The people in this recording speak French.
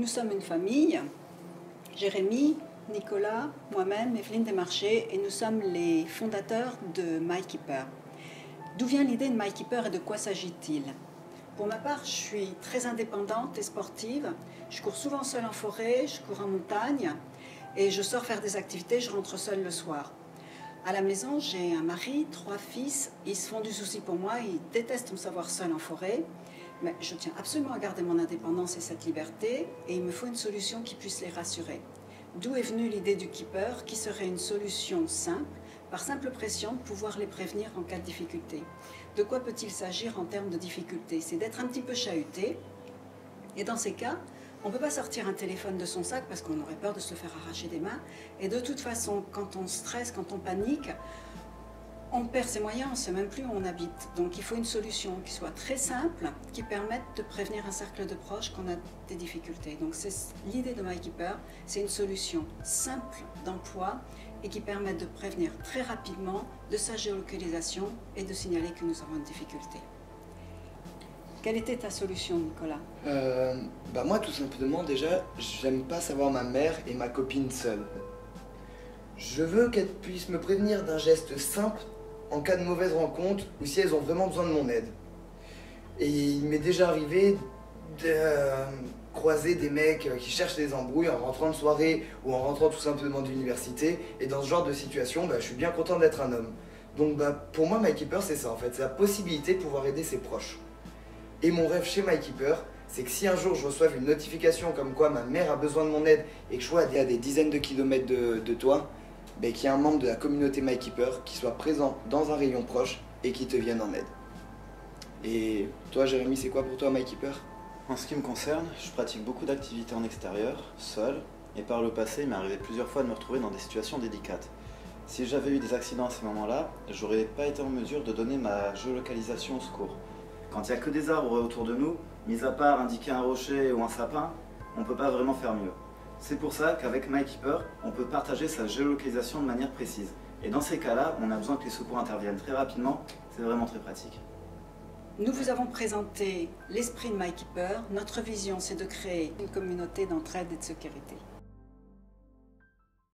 Nous sommes une famille, Jérémy, Nicolas, moi-même, Evelyne Desmarchais, et nous sommes les fondateurs de MyKeeper. D'où vient l'idée de MyKeeper et de quoi s'agit-il? Pour ma part, je suis très indépendante et sportive. Je cours souvent seule en forêt, je cours en montagne et je sors faire des activités, je rentre seule le soir. À la maison, j'ai un mari, 3 fils, ils se font du souci pour moi, ils détestent me savoir seule en forêt. Mais je tiens absolument à garder mon indépendance et cette liberté et il me faut une solution qui puisse les rassurer. D'où est venue l'idée du Keeper, qui serait une solution simple, par simple pression, de pouvoir les prévenir en cas de difficulté. De quoi peut-il s'agir en termes de difficulté? C'est d'être un petit peu chahuté. Et dans ces cas, on ne peut pas sortir un téléphone de son sac parce qu'on aurait peur de se le faire arracher des mains. Et de toute façon, quand on stresse, quand on panique, on perd ses moyens, on ne sait même plus où on habite. Donc il faut une solution qui soit très simple, qui permette de prévenir un cercle de proches qu'on a des difficultés. Donc c'est l'idée de MyKeeper, c'est une solution simple d'emploi et qui permet de prévenir très rapidement de sa géolocalisation et de signaler que nous avons une difficulté. Quelle était ta solution, Nicolas? Moi, tout simplement, déjà, j'aime pas savoir ma mère et ma copine seules. Je veux qu'elles puissent me prévenir d'un geste simple en cas de mauvaise rencontre ou si elles ont vraiment besoin de mon aide. Et il m'est déjà arrivé de croiser des mecs qui cherchent des embrouilles en rentrant de soirée ou en rentrant tout simplement de l'université. Et dans ce genre de situation, je suis bien content d'être un homme. Donc pour moi, MyKeeper, c'est ça en fait, c'est la possibilité de pouvoir aider ses proches. Et mon rêve chez MyKeeper, c'est que si un jour je reçoive une notification comme quoi ma mère a besoin de mon aide et que je sois à des dizaines de kilomètres de toi, qu'il y ait un membre de la communauté MyKeeper qui soit présent dans un rayon proche et qui te vienne en aide. Et toi, Jérémy, c'est quoi pour toi MyKeeper? En ce qui me concerne, je pratique beaucoup d'activités en extérieur, seul, et par le passé, il m'est arrivé plusieurs fois de me retrouver dans des situations délicates. Si j'avais eu des accidents à ces moments-là, j'aurais pas été en mesure de donner ma géolocalisation au secours. Quand il n'y a que des arbres autour de nous, mis à part indiquer un rocher ou un sapin, on ne peut pas vraiment faire mieux. C'est pour ça qu'avec MyKeeper, on peut partager sa géolocalisation de manière précise. Et dans ces cas-là, on a besoin que les secours interviennent très rapidement, c'est vraiment très pratique. Nous vous avons présenté l'esprit de MyKeeper. Notre vision, c'est de créer une communauté d'entraide et de sécurité.